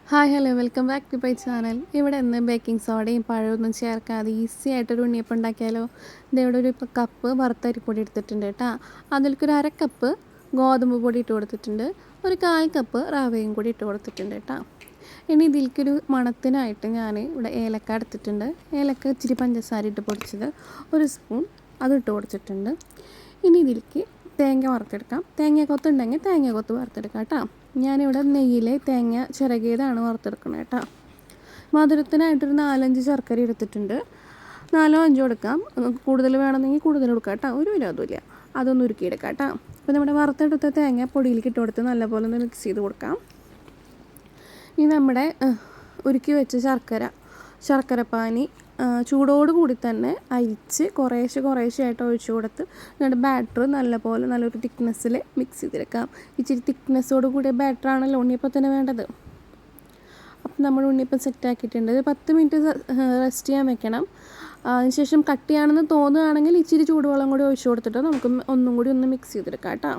Hi hello welcome back to my channel. ഇവിടെ ഇന്ന് baking സോഡയും പഴമൊന്നും ചേർക്കാതെ ഈസി ആയിട്ടൊരു ഉണ്ണിയപ്പം ഉണ്ടാക്കിയാലോ. ഇവിടെ ഒരു കപ്പ് വറുത്തരിപ്പൊടി എടുത്തിട്ടുണ്ട് കേട്ടോ. അതിലേക്കൊരു അരക്കപ്പ് ഗോതമ്പ് പൊടി ഇട്ട് കൊടുത്തിട്ടുണ്ട്. ഒരു 1/4 കപ്പ് റവയും കൂടി ഇട്ട് കൊടുത്തിട്ടുണ്ട് കേട്ടോ. ഇനി ഇതിലേക്കൊരു മണത്തിനായിട്ട് ഞാൻ ഇവിടെ ഏലക്ക എടുത്തിട്ടുണ്ട്. ഏലക്ക ഇച്ചിരി പഞ്ചസാര ഇട്ട് പൊടിച്ചത് 1 സ്പൂൺ അതിട്ട് കൊടുത്തിട്ടുണ്ട്. ഇനി ഇതിലേക്ക് തേങ്ങ വറുത്തെടുക്കാം. തേങ്ങ കൊത്തുണ്ടെങ്കിൽ തേങ്ങ കൊത്ത് വറുത്തെടുക്കാം കേട്ടോ. ഞാനിവിടെ നെയ്യിൽ തേങ്ങ ചിരകിയതാണ് വറുത്തെടുക്കുന്നത് കേട്ടോ. മധുരത്തിനായിട്ടൊരു 4-5 ശർക്കര എടുത്തിട്ടുണ്ട്. 4-5 എടുക്കാം, കൂടുതൽ വേണമെന്നെങ്കിൽ കൂടുതൽ കൊടുക്കാം കേട്ടോ. ഒരു വിരോധമില്ല. അതൊന്ന് ഉരുക്കിയെടുക്കാം കേട്ടോ. അപ്പോൾ നമ്മുടെ വറുത്തെടുത്ത തേങ്ങ പൊടിയിലേക്ക് ഇട്ട് കൊടുത്ത് നല്ലപോലെ ഒന്ന് മിക്സ് ചെയ്ത് കൊടുക്കാം. ഇനി നമ്മുടെ ഉരുക്കി വെച്ച ശർക്കരപ്പാനി ചൂടോടുകൂടി തന്നെ അരിച്ച് കുറേശ്ശെ ആയിട്ട് ഒഴിച്ചു കൊടുത്ത് നമ്മുടെ ബാറ്റർ നല്ലപോലെ നല്ലൊരു തിക്നെസ്സിൽ മിക്സ് ചെയ്തെടുക്കാം. ഇച്ചിരി തിക്നെസ്സോട് കൂടിയ ബാറ്ററാണല്ലോ ഉണ്ണിയപ്പത്തിന് വേണ്ടത്. അപ്പം നമ്മൾ ഉണ്ണിയപ്പം സെറ്റാക്കിയിട്ടുണ്ട്. 10 മിനിറ്റ് റെസ്റ്റ് ചെയ്യാൻ വെക്കണം. അതിനുശേഷം കട്ടിയാണെന്ന് തോന്നുകയാണെങ്കിൽ ഇച്ചിരി ചൂടുവെള്ളം കൂടി ഒഴിച്ചു കൊടുത്തിട്ട് നമുക്ക് ഒന്നും കൂടി ഒന്ന് മിക്സ് ചെയ്തെടുക്കാം കേട്ടോ.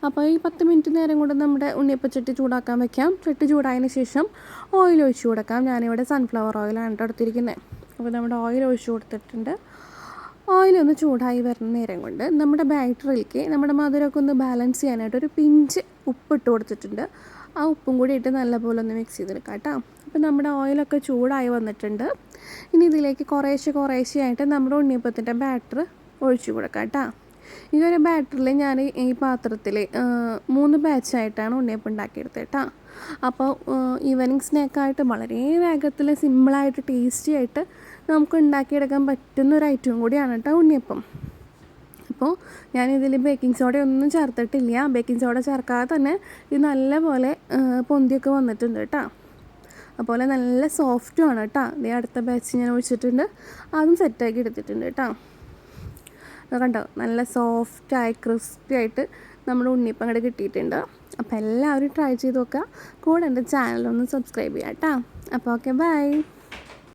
അപ്പോൾ ഈ 10 മിനിറ്റ് നേരം കൊണ്ട് നമ്മുടെ ഉണ്ണിയപ്പച്ചട്ടി ചൂടാക്കാൻ വെക്കാം. ചട്ടി ചൂടായതിന് ശേഷം ഓയിൽ ഒഴിച്ചു കൊടുക്കാം. ഞാനിവിടെ സൺഫ്ലവർ ഓയിലാണ് എടുത്തിരിക്കുന്നത്. അപ്പോൾ നമ്മുടെ ഓയിൽ ഒഴിച്ചു കൊടുത്തിട്ടുണ്ട്. ഓയിലൊന്ന് ചൂടായി വരുന്ന നേരം കൊണ്ട് നമ്മുടെ ബാറ്ററിലേക്ക് നമ്മുടെ മധുരമൊക്കെ ഒന്ന് ബാലൻസ് ചെയ്യാനായിട്ട് ഒരു പിഞ്ച് ഉപ്പിട്ട് കൊടുത്തിട്ടുണ്ട്. ആ ഉപ്പും കൂടി ഇട്ട് നല്ലപോലെ ഒന്ന് മിക്സ് ചെയ്തെടുക്കാം കേട്ടോ. അപ്പോൾ നമ്മുടെ ഓയിലൊക്കെ ചൂടായി വന്നിട്ടുണ്ട്. ഇനി ഇതിലേക്ക് കുറേശ്ശെ ആയിട്ട് നമ്മുടെ ഉണ്ണിയപ്പത്തിൻ്റെ ബാറ്റർ ഒഴിച്ചു കൊടുക്കാം കേട്ടോ. ഈ ഒരു ബാറ്ററിൽ ഞാൻ ഈ പാത്രത്തിൽ 3 ബാച്ചായിട്ടാണ് ഉണ്ണിയപ്പം ഉണ്ടാക്കിയെടുത്തത് കേട്ടോ. അപ്പോൾ ഈവനിങ് സ്നാക്കായിട്ട് വളരെ വേഗത്തിൽ സിമ്പിളായിട്ട് ടേസ്റ്റി ആയിട്ട് നമുക്ക് ഉണ്ടാക്കിയെടുക്കാൻ പറ്റുന്ന ഒരു ഐറ്റവും കൂടിയാണ് കേട്ടോ ഉണ്ണിയപ്പം. അപ്പോൾ ഞാനിതിൽ ബേക്കിംഗ് സോഡ ഒന്നും ചേർത്തിട്ടില്ല. ബേക്കിംഗ് സോഡ ചേർക്കാതെ തന്നെ ഇത് നല്ലപോലെ പൊന്തിയൊക്കെ വന്നിട്ടുണ്ട് കേട്ടോ. അതുപോലെ നല്ല സോഫ്റ്റുമാണ് കേട്ടോ. ഇത് അടുത്ത ബാച്ച് ഞാൻ ഒഴിച്ചിട്ടുണ്ട്, അതും സെറ്റാക്കി എടുത്തിട്ടുണ്ട് കേട്ടോ. കണ്ടോ, നല്ല സോഫ്റ്റായി ക്രിസ്പി ആയിട്ട് നമ്മുടെ ഉണ്ണിയപ്പം അങ്ങോട്ട് കിട്ടിയിട്ടുണ്ട്. അപ്പോൾ എല്ലാവരും ട്രൈ ചെയ്ത് നോക്കുക. കൂടെ എൻ്റെ ചാനലൊന്ന് സബ്സ്ക്രൈബ് ചെയ്യാം കേട്ടോ. അപ്പോൾ ഓക്കെ, ബൈ.